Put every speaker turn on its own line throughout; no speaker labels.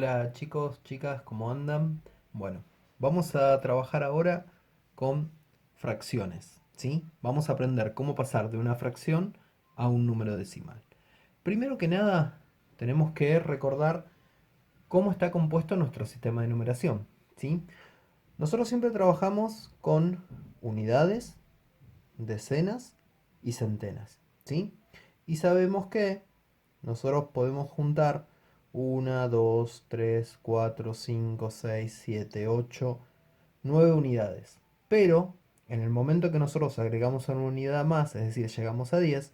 Hola chicos, chicas, ¿cómo andan? Bueno, vamos a trabajar ahora con fracciones, ¿sí? Vamos a aprender cómo pasar de una fracción a un número decimal. Primero que nada, tenemos que recordar cómo está compuesto nuestro sistema de numeración, ¿sí? Nosotros siempre trabajamos con unidades, decenas y centenas, ¿sí? Y sabemos que nosotros podemos juntar una 2 3 4 5 6 7 8 9 unidades. Pero en el momento que nosotros agregamos una unidad más, es decir, llegamos a 10,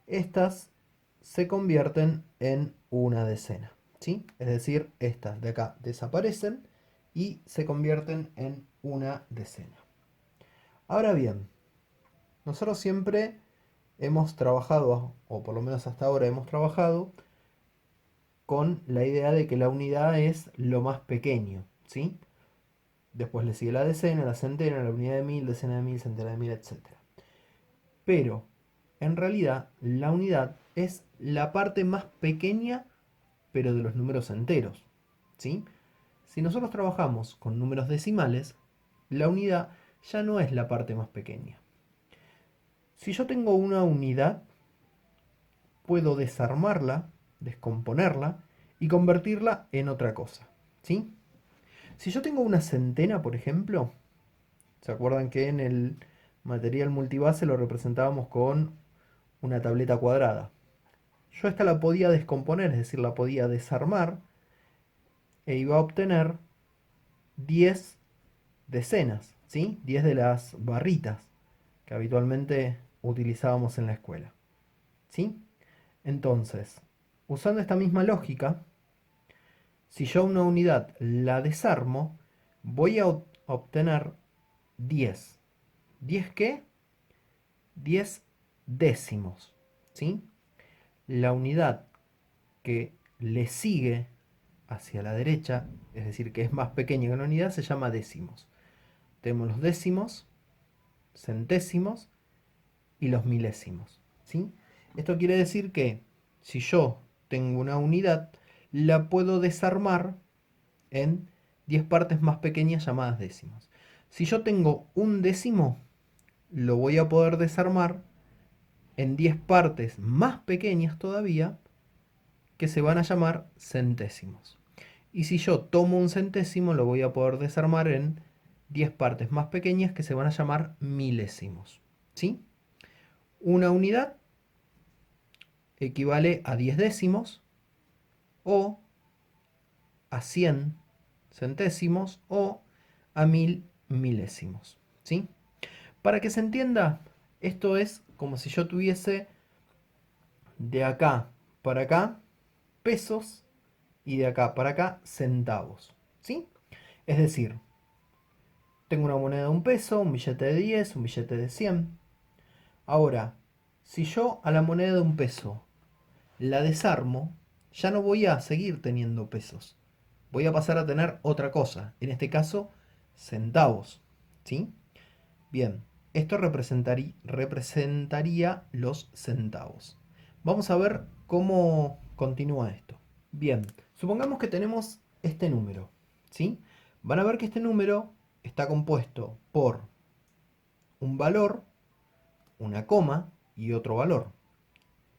estas se convierten en una decena, ¿sí? Es decir, estas de acá desaparecen y se convierten en una decena. Ahora bien, nosotros siempre hemos trabajado, o por lo menos hasta ahora hemos trabajado, con la idea de que la unidad es lo más pequeño, ¿sí? Después le sigue la decena, la centena, la unidad de mil, decena de mil, centena de mil, etc. Pero, en realidad, la unidad es la parte más pequeña, pero de los números enteros, ¿sí? Si nosotros trabajamos con números decimales, la unidad ya no es la parte más pequeña. Si yo tengo una unidad, puedo desarmarla, descomponerla y convertirla en otra cosa, ¿sí? Si yo tengo una centena, por ejemplo, ¿se acuerdan que en el material multibase lo representábamos con una tableta cuadrada? Yo esta la podía descomponer, es decir, la podía desarmar e iba a obtener 10 decenas, ¿sí? 10 de las barritas que habitualmente utilizábamos en la escuela, ¿sí? Entonces, usando esta misma lógica, si yo una unidad la desarmo, voy a obtener 10. ¿10 qué? 10 décimos, ¿sí? La unidad que le sigue hacia la derecha, es decir, que es más pequeña que la unidad, se llama décimos. Tenemos los décimos, centésimos y los milésimos, ¿sí? Esto quiere decir que si yo tengo una unidad, la puedo desarmar en 10 partes más pequeñas llamadas décimos. Si yo tengo un décimo, lo voy a poder desarmar en 10 partes más pequeñas todavía que se van a llamar centésimos. Y si yo tomo un centésimo, lo voy a poder desarmar en 10 partes más pequeñas que se van a llamar milésimos, ¿sí? Una unidad equivale a 10 décimos o a 100 centésimos o a 1000 milésimos, ¿sí? Para que se entienda, esto es como si yo tuviese de acá para acá pesos y de acá para acá centavos, ¿sí? Es decir, tengo una moneda de un peso, un billete de 10, un billete de 100. Ahora, si yo a la moneda de un peso la desarmo, ya no voy a seguir teniendo pesos. Voy a pasar a tener otra cosa, en este caso centavos, ¿sí? Bien, esto representaría los centavos. Vamos a ver cómo continúa esto. Bien, supongamos que tenemos este número, ¿sí? Van a ver que este número está compuesto por un valor, una coma y otro valor.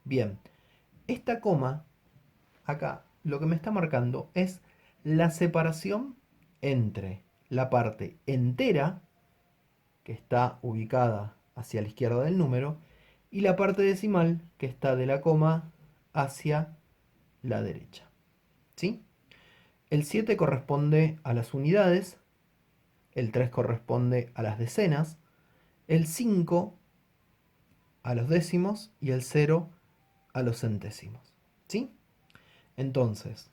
Bien, esta coma acá lo que me está marcando es la separación entre la parte entera, que está ubicada hacia la izquierda del número, y la parte decimal, que está de la coma hacia la derecha, ¿sí? El 7 corresponde a las unidades, el 3 corresponde a las decenas, el 5 a los décimos y el 0 a los centésimos, ¿sí? Entonces,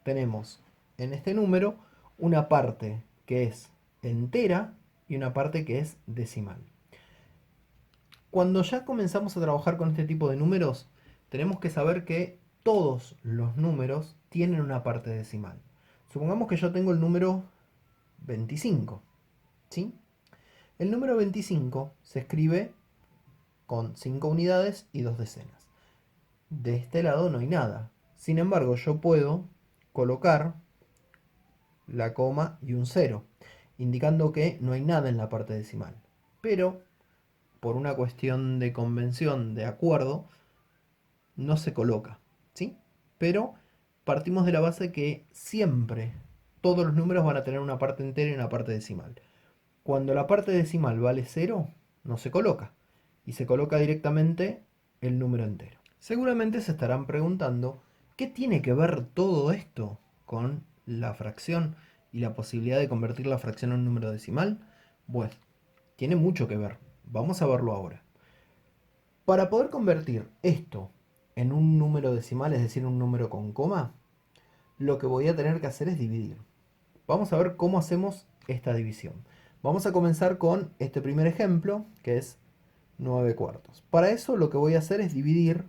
tenemos en este número una parte que es entera y una parte que es decimal. Cuando ya comenzamos a trabajar con este tipo de números, tenemos que saber que todos los números tienen una parte decimal. Supongamos que yo tengo el número 25, ¿sí? El número 25 se escribe con 5 unidades y 2 decenas. De este lado no hay nada. Sin embargo, yo puedo colocar la coma y un cero, indicando que no hay nada en la parte decimal. Pero, por una cuestión de convención, de acuerdo, no se coloca, ¿sí? Pero partimos de la base que siempre todos los números van a tener una parte entera y una parte decimal. Cuando la parte decimal vale cero, no se coloca, y se coloca directamente el número entero. Seguramente se estarán preguntando, ¿qué tiene que ver todo esto con la fracción y la posibilidad de convertir la fracción en un número decimal? Pues, tiene mucho que ver. Vamos a verlo ahora. Para poder convertir esto en un número decimal, es decir, un número con coma, lo que voy a tener que hacer es dividir. Vamos a ver cómo hacemos esta división. Vamos a comenzar con este primer ejemplo, que es 9 cuartos. Para eso lo que voy a hacer es dividir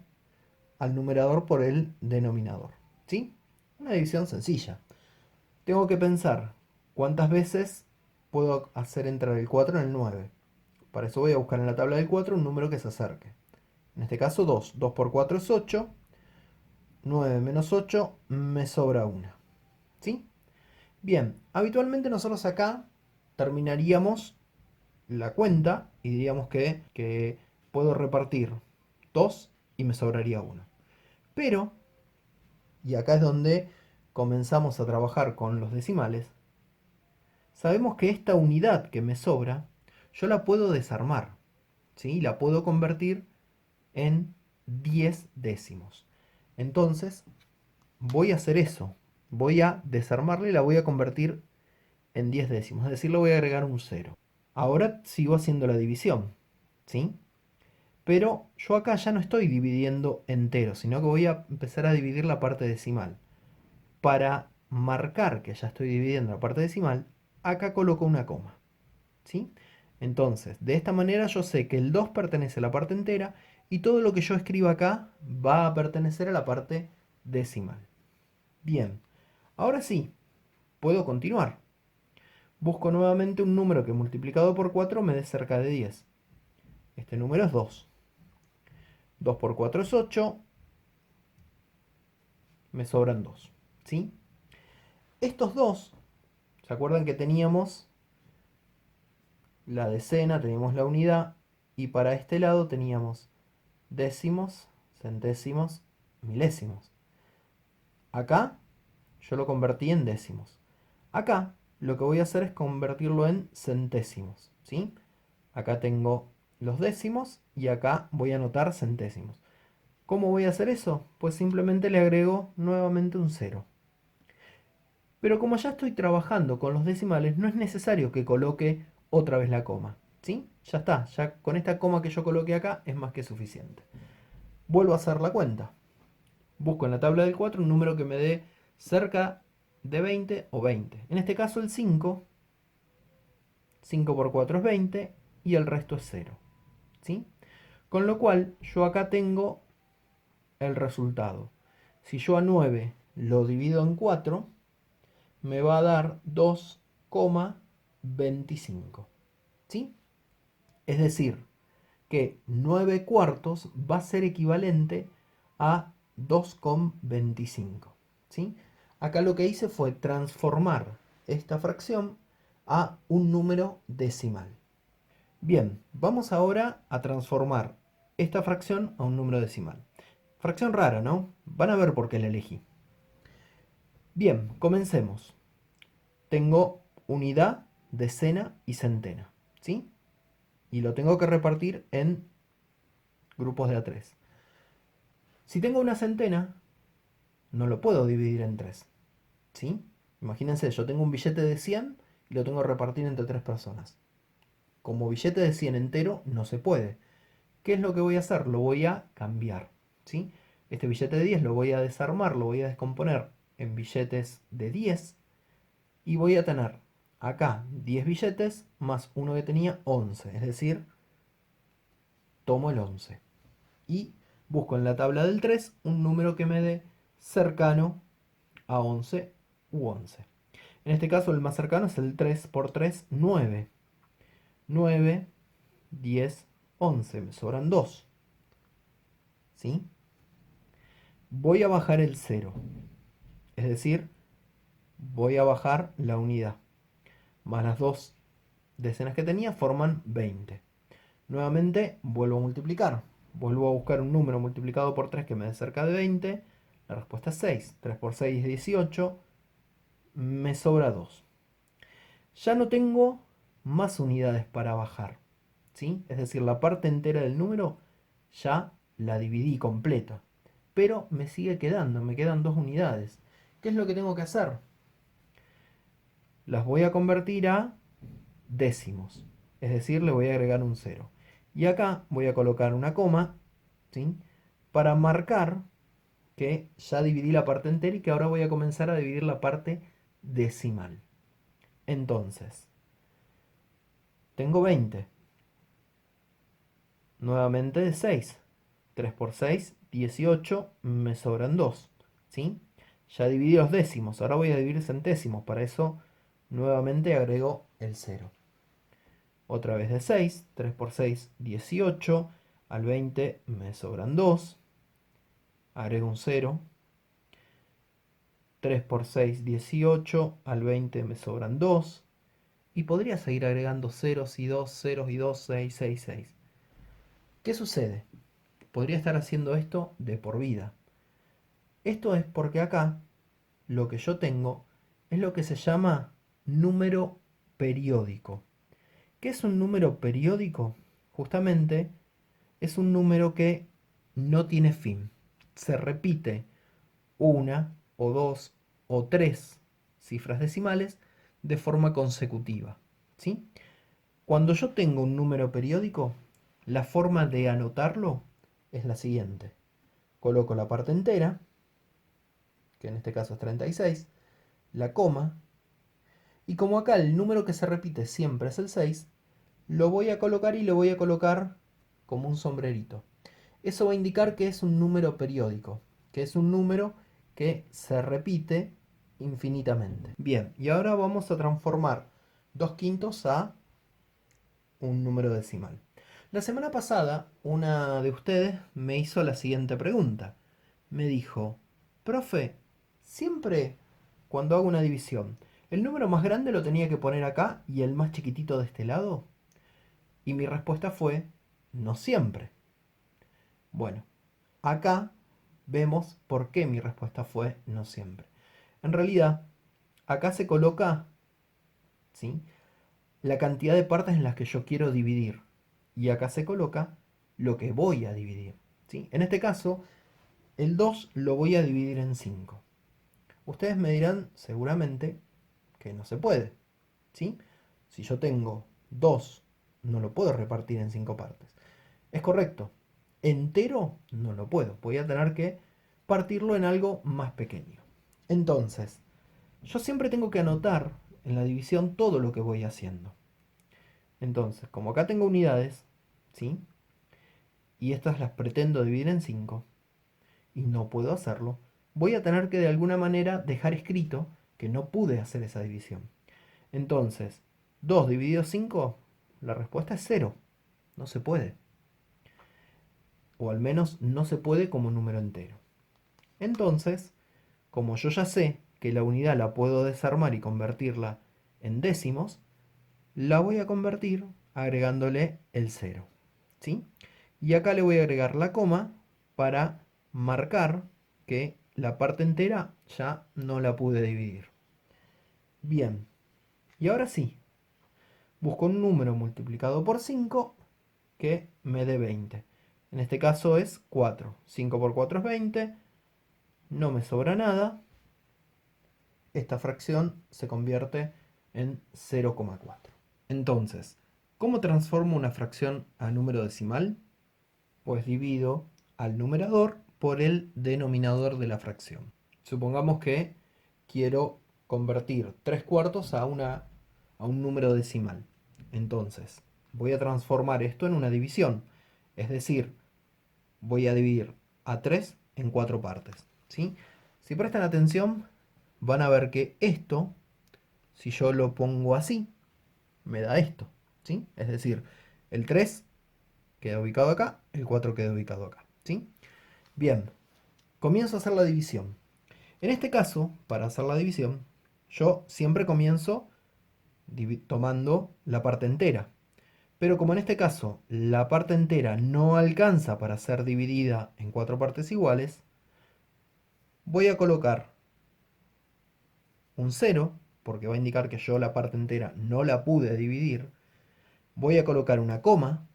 al numerador por el denominador. ¿Sí? Una división sencilla. Tengo que pensar cuántas veces puedo hacer entrar el 4 en el 9. Para eso voy a buscar en la tabla del 4 un número que se acerque. En este caso 2. 2 por 4 es 8. 9 menos 8 me sobra 1. ¿Sí? Bien, habitualmente nosotros acá terminaríamos la cuenta y diríamos que puedo repartir 2 y me sobraría 1. Pero, y acá es donde comenzamos a trabajar con los decimales, sabemos que esta unidad que me sobra, yo la puedo desarmar, ¿sí? La puedo convertir en 10 décimos. Entonces, voy a hacer eso. Voy a desarmarla y la voy a convertir en 10 décimos. Es decir, le voy a agregar un cero. Ahora sigo haciendo la división, ¿sí? Pero yo acá ya no estoy dividiendo enteros, sino que voy a empezar a dividir la parte decimal. Para marcar que ya estoy dividiendo la parte decimal, acá coloco una coma, ¿sí? Entonces, de esta manera yo sé que el 2 pertenece a la parte entera y todo lo que yo escriba acá va a pertenecer a la parte decimal. Bien, ahora sí, puedo continuar. Busco nuevamente un número que multiplicado por 4 me dé cerca de 10. Este número es 2. 2 por 4 es 8. Me sobran 2. ¿Sí? Estos dos, ¿se acuerdan que teníamos la decena, teníamos la unidad? Y para este lado teníamos décimos, centésimos, milésimos. Acá yo lo convertí en décimos. Acá lo que voy a hacer es convertirlo en centésimos. ¿Sí? Acá tengo los décimos y acá voy a anotar centésimos. ¿Cómo voy a hacer eso? Pues simplemente le agrego nuevamente un cero. Pero como ya estoy trabajando con los decimales, no es necesario que coloque otra vez la coma. ¿Sí? Ya está, ya con esta coma que yo coloqué acá es más que suficiente. Vuelvo a hacer la cuenta. Busco en la tabla del 4 un número que me dé cerca de 20 o 20. En este caso el 5. 5 por 4 es 20 y el resto es 0. ¿Sí? Con lo cual yo acá tengo el resultado. Si yo a 9 lo divido en 4, me va a dar 2,25. ¿Sí? Es decir, que 9 cuartos va a ser equivalente a 2,25. ¿Sí? Acá lo que hice fue transformar esta fracción a un número decimal. Bien, vamos ahora a transformar esta fracción a un número decimal. Fracción rara, ¿no? Van a ver por qué la elegí. Bien, comencemos. Tengo unidad, decena y centena, ¿sí? Y lo tengo que repartir en grupos de A3. Si tengo una centena, no lo puedo dividir en 3, ¿sí? Imagínense, yo tengo un billete de 100 y lo tengo que repartir entre 3 personas. Como billete de 100 entero no se puede. ¿Qué es lo que voy a hacer? Lo voy a cambiar, ¿sí? Este billete de 10 lo voy a desarmar, lo voy a descomponer en billetes de 10 y voy a tener acá 10 billetes más uno que tenía 11, es decir, tomo el 11 y busco en la tabla del 3 un número que me dé cercano a 11 u 11. En este caso el más cercano es el 3 por 3, 9. 9, 10, 11, me sobran 2. ¿Sí? Voy a bajar el 0, es decir, voy a bajar la unidad. Más las dos decenas que tenía forman 20. Nuevamente vuelvo a multiplicar. Vuelvo a buscar un número multiplicado por 3 que me dé cerca de 20. La respuesta es 6. 3 por 6 es 18. Me sobra 2. Ya no tengo más unidades para bajar, ¿sí? Es decir, la parte entera del número ya la dividí completa. Pero me sigue quedando, me quedan 2 unidades. ¿Qué es lo que tengo que hacer? Las voy a convertir a décimos. Es decir, le voy a agregar un 0. Y acá voy a colocar una coma, ¿sí? Para marcar que ya dividí la parte entera y que ahora voy a comenzar a dividir la parte decimal. Entonces, tengo 20. Nuevamente de 6. 3 por 6, 18. Me sobran 2. ¿Sí? Ya dividí los décimos. Ahora voy a dividir centésimos. Para eso, nuevamente agrego el 0. Otra vez de 6. 3 por 6, 18. Al 20 me sobran 2. Agrego un 0. 3 por 6, 18. Al 20 me sobran 2. Y podría seguir agregando ceros y 2, ceros y 2, 6, 6, 6. ¿Qué sucede? Podría estar haciendo esto de por vida. Esto es porque acá lo que yo tengo es lo que se llama número periódico. ¿Qué es un número periódico? Justamente es un número que no tiene fin. Se repite una o dos o tres cifras decimales de forma consecutiva. ¿Sí? Cuando yo tengo un número periódico, la forma de anotarlo es la siguiente. Coloco la parte entera, que en este caso es 36, la coma, y como acá el número que se repite siempre es el 6, lo voy a colocar y lo voy a colocar como un sombrerito. Eso va a indicar que es un número periódico, que es un número que se repite infinitamente. Bien, y ahora vamos a transformar 2 quintos a un número decimal. La semana pasada, una de ustedes me hizo la siguiente pregunta. Me dijo, profe, siempre cuando hago una división, ¿el número más grande lo tenía que poner acá y el más chiquitito de este lado? Y mi respuesta fue, no siempre. Bueno, acá vemos por qué mi respuesta fue no siempre. En realidad, acá se coloca, ¿sí?, la cantidad de partes en las que yo quiero dividir. Y acá se coloca lo que voy a dividir, ¿sí? En este caso, el 2 lo voy a dividir en 5. Ustedes me dirán seguramente que no se puede, ¿sí? Si yo tengo 2, no lo puedo repartir en 5 partes. Es correcto. Entero no lo puedo. Voy a tener que partirlo en algo más pequeño. Entonces, yo siempre tengo que anotar en la división todo lo que voy haciendo. Entonces, como acá tengo unidades, ¿sí? Y estas las pretendo dividir en 5 y no puedo hacerlo, voy a tener que de alguna manera dejar escrito que no pude hacer esa división. Entonces, 2 dividido 5, la respuesta es 0. No se puede. O al menos no se puede como número entero. Entonces, como yo ya sé que la unidad la puedo desarmar y convertirla en décimos, la voy a convertir agregándole el 0. ¿Sí? Y acá le voy a agregar la coma para marcar que la parte entera ya no la pude dividir. Bien, y ahora sí, busco un número multiplicado por 5 que me dé 20. En este caso es 4. 5 por 4 es 20. No me sobra nada. Esta fracción se convierte en 0,4. Entonces, ¿cómo transformo una fracción a número decimal? Pues divido al numerador por el denominador de la fracción. Supongamos que quiero convertir 3 cuartos a un número decimal. Entonces, voy a transformar esto en una división. Es decir, voy a dividir a 3 en 4 partes. ¿Sí? Si prestan atención, van a ver que esto, si yo lo pongo así, me da esto. ¿Sí? Es decir, el 3 queda ubicado acá, el 4 queda ubicado acá. ¿Sí? Bien, comienzo a hacer la división. En este caso, para hacer la división, Yo siempre comienzo tomando la parte entera. Pero como en este caso la parte entera no alcanza para ser dividida en cuatro partes iguales, voy a colocar un cero, porque va a indicar que yo la parte entera no la pude dividir. Voy a colocar una coma,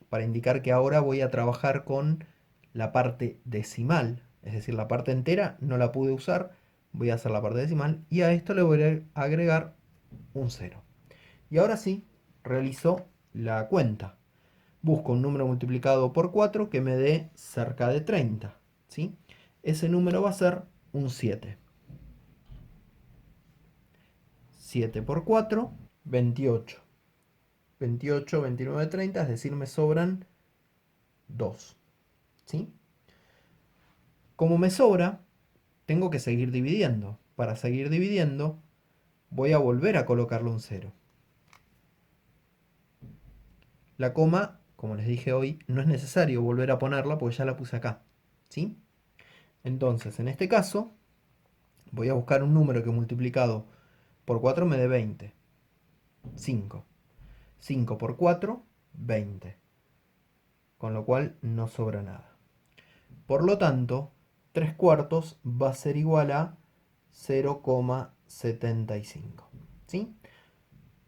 para indicar que ahora voy a trabajar con la parte decimal, es decir, la parte entera no la pude usar, voy a hacer la parte decimal y a esto le voy a agregar un cero. Y ahora sí, realizo la cuenta. Busco un número multiplicado por 4 que me dé cerca de 30, ¿sí? Ese número va a ser un 7. 7 por 4, 28. 28, 29, 30, es decir, me sobran 2, ¿sí? Como me sobra, tengo que seguir dividiendo. Para seguir dividiendo, voy a volver a colocarle un cero. La coma, como les dije hoy, no es necesario volver a ponerla porque ya la puse acá, ¿sí? Entonces, en este caso, voy a buscar un número que multiplicado por 4 me dé 20. 5. 5 por 4, 20. Con lo cual no sobra nada. Por lo tanto, 3 cuartos va a ser igual a 0,75. ¿Sí?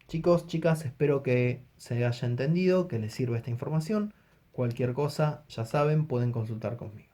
Chicos, chicas, espero que se haya entendido, que les sirva esta información. Cualquier cosa, ya saben, pueden consultar conmigo.